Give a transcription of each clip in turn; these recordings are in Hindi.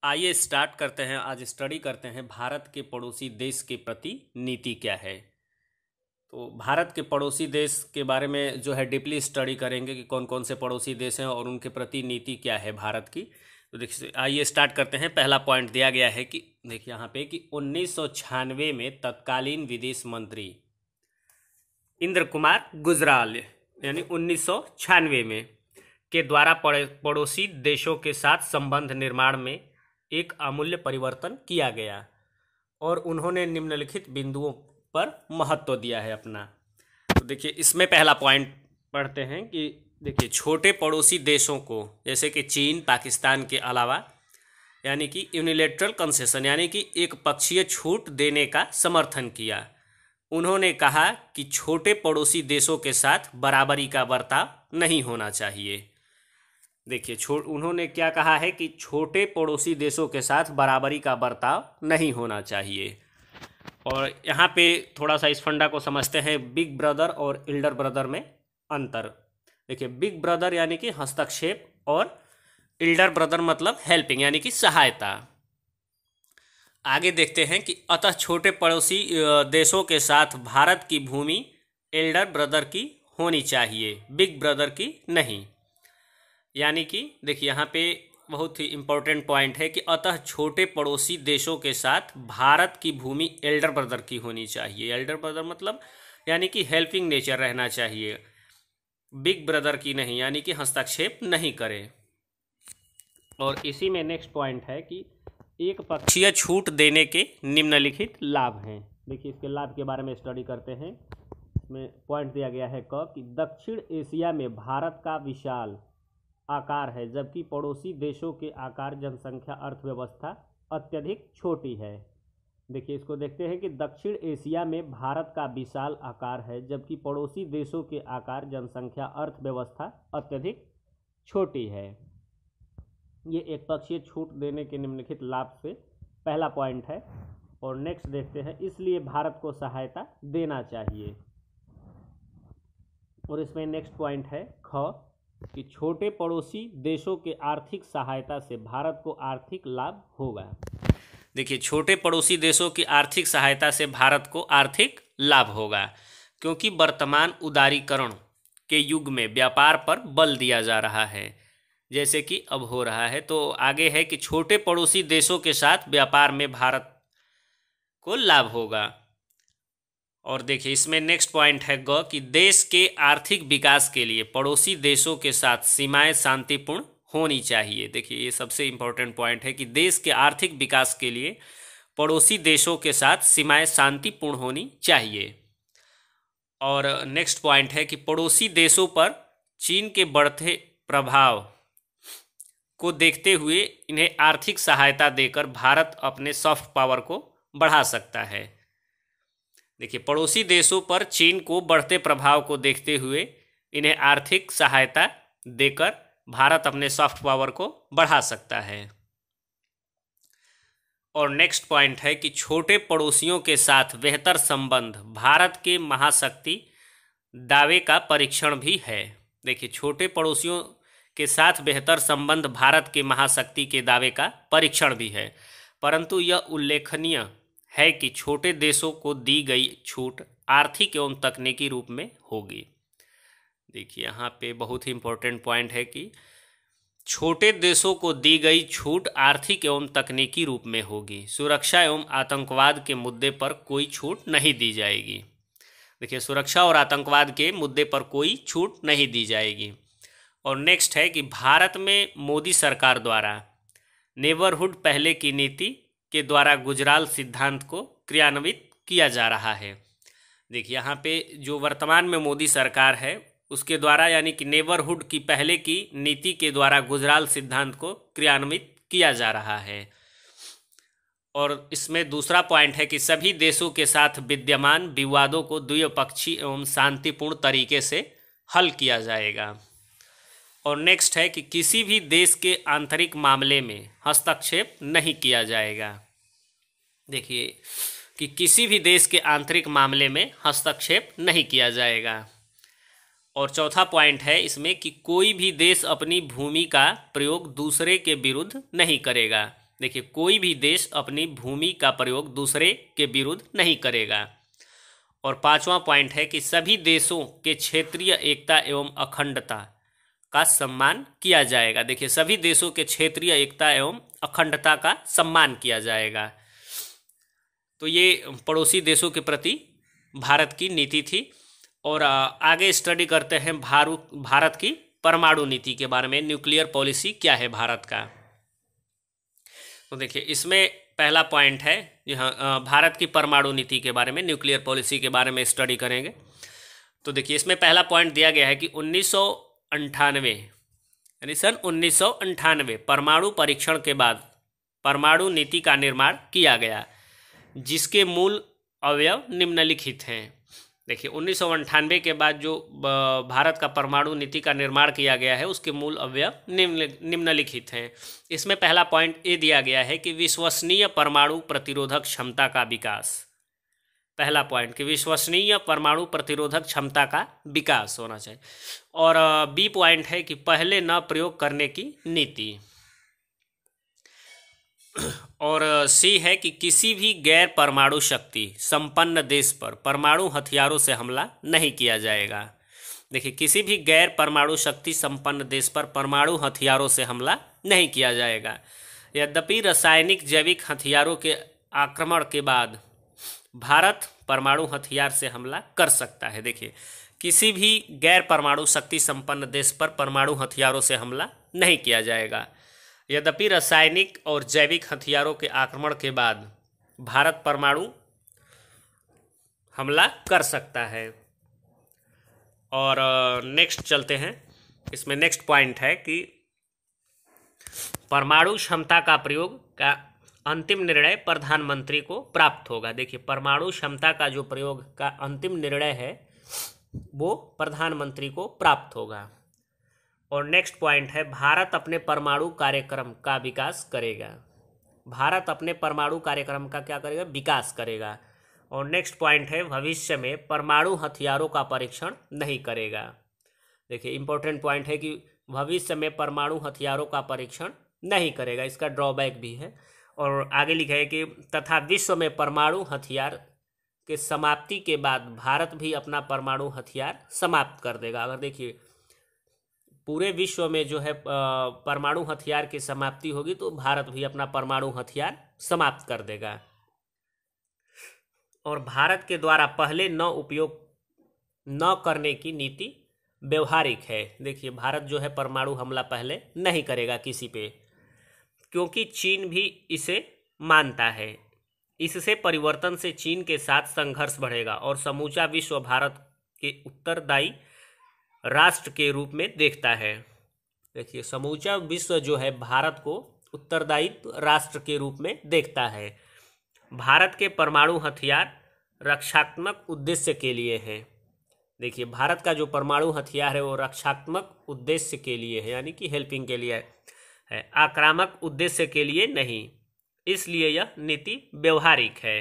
आइए स्टार्ट करते हैं। आज स्टडी करते हैं भारत के पड़ोसी देश के प्रति नीति क्या है। तो भारत के पड़ोसी देश के बारे में जो है डीपली स्टडी करेंगे कि कौन कौन से पड़ोसी देश हैं और उनके प्रति नीति क्या है भारत की। तो देखिए आइए स्टार्ट करते हैं। पहला पॉइंट दिया गया है कि देखिए यहाँ पे कि 1996 में तत्कालीन विदेश मंत्री इंद्र कुमार गुजराल यानी 1996 में के द्वारा पड़ोसी देशों के साथ संबंध निर्माण में एक अमूल्य परिवर्तन किया गया और उन्होंने निम्नलिखित बिंदुओं पर महत्व दिया है अपना। तो देखिए इसमें पहला पॉइंट पढ़ते हैं कि देखिए छोटे पड़ोसी देशों को जैसे कि चीन पाकिस्तान के अलावा यानी कि यूनिलैटरल कंसेशन यानी कि एक पक्षीय छूट देने का समर्थन किया। उन्होंने कहा कि छोटे पड़ोसी देशों के साथ बराबरी का बर्ताव नहीं होना चाहिए। देखिए उन्होंने क्या कहा है कि छोटे पड़ोसी देशों के साथ बराबरी का बर्ताव नहीं होना चाहिए। और यहाँ पे थोड़ा सा इस फंडा को समझते हैं, बिग ब्रदर और एल्डर ब्रदर में अंतर। देखिए बिग ब्रदर यानी कि हस्तक्षेप और एल्डर ब्रदर मतलब हेल्पिंग यानी कि सहायता। आगे देखते हैं कि अतः छोटे पड़ोसी देशों के साथ भारत की भूमि एल्डर ब्रदर की होनी चाहिए, बिग ब्रदर की नहीं। यानी कि देखिए यहाँ पे बहुत ही इम्पोर्टेंट पॉइंट है कि अतः छोटे पड़ोसी देशों के साथ भारत की भूमि एल्डर ब्रदर की होनी चाहिए। एल्डर ब्रदर मतलब यानी कि हेल्पिंग नेचर रहना चाहिए, बिग ब्रदर की नहीं, यानी कि हस्तक्षेप नहीं करे। और इसी में नेक्स्ट पॉइंट है कि एक पक्षीय छूट देने के निम्नलिखित लाभ हैं। देखिए इसके लाभ के बारे में स्टडी करते हैं। इसमें पॉइंट दिया गया है कि दक्षिण एशिया में भारत का विशाल आकार है जबकि पड़ोसी देशों के आकार जनसंख्या अर्थव्यवस्था अत्यधिक छोटी है। देखिए इसको देखते हैं कि दक्षिण एशिया में भारत का विशाल आकार है जबकि पड़ोसी देशों के आकार जनसंख्या अर्थव्यवस्था अत्यधिक छोटी है। ये एक पक्षीय छूट देने के निम्नलिखित लाभ से पहला पॉइंट है। और नेक्स्ट देखते हैं, इसलिए भारत को सहायता देना चाहिए। और इसमें नेक्स्ट पॉइंट है कि छोटे पड़ोसी देशों के आर्थिक सहायता से भारत को आर्थिक लाभ होगा। देखिए छोटे पड़ोसी देशों की आर्थिक सहायता से भारत को आर्थिक लाभ होगा क्योंकि वर्तमान उदारीकरण के युग में व्यापार पर बल दिया जा रहा है जैसे कि अब हो रहा है। तो आगे है कि छोटे पड़ोसी देशों के साथ व्यापार में भारत को लाभ होगा। और देखिए इसमें नेक्स्ट पॉइंट है कि देश के आर्थिक विकास के लिए पड़ोसी देशों के साथ सीमाएं शांतिपूर्ण होनी चाहिए। देखिए ये सबसे इम्पोर्टेंट पॉइंट है कि देश के आर्थिक विकास के लिए पड़ोसी देशों के साथ सीमाएं शांतिपूर्ण होनी चाहिए। और नेक्स्ट पॉइंट है कि पड़ोसी देशों पर चीन के बढ़ते प्रभाव को देखते हुए इन्हें आर्थिक सहायता देकर भारत अपने सॉफ्ट पावर को बढ़ा सकता है। देखिए पड़ोसी देशों पर चीन को बढ़ते प्रभाव को देखते हुए इन्हें आर्थिक सहायता देकर भारत अपने सॉफ्ट पावर को बढ़ा सकता है। और नेक्स्ट पॉइंट है कि छोटे पड़ोसियों के साथ बेहतर संबंध भारत के महाशक्ति दावे का परीक्षण भी है। देखिए छोटे पड़ोसियों के साथ बेहतर संबंध भारत के महाशक्ति के दावे का परीक्षण भी है, परंतु यह उल्लेखनीय है कि छोटे देशों को दी गई छूट आर्थिक एवं तकनीकी रूप में होगी। देखिए यहाँ पे बहुत ही इम्पोर्टेंट पॉइंट है कि छोटे देशों को दी गई छूट आर्थिक एवं तकनीकी रूप में होगी। सुरक्षा एवं आतंकवाद के मुद्दे पर कोई छूट नहीं दी जाएगी। देखिए सुरक्षा और आतंकवाद के मुद्दे पर कोई छूट नहीं दी जाएगी। और नेक्स्ट है कि भारत में मोदी सरकार द्वारा नेबरहुड पहले की नीति के द्वारा गुजराल सिद्धांत को क्रियान्वित किया जा रहा है। देखिए यहाँ पे जो वर्तमान में मोदी सरकार है उसके द्वारा यानी कि नेबरहुड की पहले की नीति के द्वारा गुजराल सिद्धांत को क्रियान्वित किया जा रहा है। और इसमें दूसरा पॉइंट है कि सभी देशों के साथ विद्यमान विवादों को द्विपक्षीय एवं शांतिपूर्ण तरीके से हल किया जाएगा। और नेक्स्ट है कि किसी भी देश के आंतरिक मामले में हस्तक्षेप नहीं किया जाएगा। देखिए कि किसी भी देश के आंतरिक मामले में हस्तक्षेप नहीं किया जाएगा। और चौथा पॉइंट है इसमें कि कोई भी देश अपनी भूमि का प्रयोग दूसरे के विरुद्ध नहीं करेगा। देखिए, कोई भी देश अपनी भूमि का प्रयोग दूसरे के विरुद्ध नहीं करेगा। और पांचवा पॉइंट है कि सभी देशों के क्षेत्रीय एकता एवं अखंडता का सम्मान किया जाएगा। देखिए, सभी देशों के क्षेत्रीय एकता एवं अखंडता का सम्मान किया जाएगा। तो ये पड़ोसी देशों के प्रति भारत की नीति थी। और आगे स्टडी करते हैं भारत की परमाणु नीति के बारे में। न्यूक्लियर पॉलिसी क्या है भारत का? तो देखिए, इसमें पहला पॉइंट है, यहाँ भारत की परमाणु नीति के बारे में, न्यूक्लियर पॉलिसी के बारे में स्टडी करेंगे। तो देखिए, इसमें पहला पॉइंट दिया गया है कि 1998 यानी सन 1998 परमाणु परीक्षण के बाद परमाणु नीति का निर्माण किया गया, जिसके मूल अवयव निम्नलिखित हैं। देखिए, 1998 के बाद जो भारत का परमाणु नीति का निर्माण किया गया है, उसके मूल अवयव निम्नलिखित हैं। इसमें पहला पॉइंट ये दिया गया है कि विश्वसनीय परमाणु प्रतिरोधक क्षमता का विकास। पहला पॉइंट कि विश्वसनीय परमाणु प्रतिरोधक क्षमता का विकास होना चाहिए। और बी पॉइंट है कि पहले न प्रयोग करने की नीति। और सी है कि किसी भी गैर परमाणु शक्ति संपन्न देश पर परमाणु हथियारों से हमला नहीं किया जाएगा। देखिए, किसी भी गैर परमाणु शक्ति संपन्न देश पर परमाणु हथियारों से हमला नहीं किया जाएगा। यद्यपि रासायनिक जैविक हथियारों के आक्रमण के बाद भारत परमाणु हथियार से हमला कर सकता है। देखिए, किसी भी गैर परमाणु शक्ति संपन्न देश पर परमाणु हथियारों से हमला नहीं किया जाएगा। यद्यपि रासायनिक और जैविक हथियारों के आक्रमण के बाद भारत परमाणु हमला कर सकता है। और नेक्स्ट चलते हैं। इसमें नेक्स्ट पॉइंट है कि परमाणु क्षमता का प्रयोग का अंतिम निर्णय प्रधानमंत्री को प्राप्त होगा। देखिए, परमाणु क्षमता का जो प्रयोग का अंतिम निर्णय है वो प्रधानमंत्री को प्राप्त होगा। और नेक्स्ट पॉइंट है, भारत अपने परमाणु कार्यक्रम का विकास करेगा। भारत अपने परमाणु कार्यक्रम का क्या करेगा? विकास करेगा। और नेक्स्ट पॉइंट है, भविष्य में परमाणु हथियारों का परीक्षण नहीं करेगा। देखिए, इंपॉर्टेंट पॉइंट है कि भविष्य में परमाणु हथियारों का परीक्षण नहीं करेगा, इसका ड्रॉबैक भी है। और आगे लिखा है कि तथा विश्व में परमाणु हथियार के समाप्ति के बाद भारत भी अपना परमाणु हथियार समाप्त कर देगा। अगर देखिए, पूरे विश्व में जो है परमाणु हथियार की समाप्ति होगी तो भारत भी अपना परमाणु हथियार समाप्त कर देगा। और भारत के द्वारा पहले न उपयोग न करने की नीति व्यवहारिक है। देखिए, भारत जो है परमाणु हमला पहले नहीं करेगा किसी पे, क्योंकि चीन भी इसे मानता है। इससे परिवर्तन से चीन के साथ संघर्ष बढ़ेगा और समूचा विश्व भारत के उत्तरदायी राष्ट्र के रूप में देखता है। देखिए, समूचा विश्व जो है भारत को उत्तरदायी राष्ट्र के रूप में देखता है। भारत के परमाणु हथियार रक्षात्मक उद्देश्य के लिए हैं। देखिए, भारत का जो परमाणु हथियार है वो रक्षात्मक उद्देश्य के लिए है, यानी कि हेल्पिंग के लिए है, आक्रामक उद्देश्य के लिए नहीं। इसलिए यह नीति व्यवहारिक है।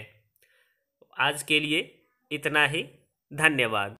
आज के लिए इतना ही। धन्यवाद।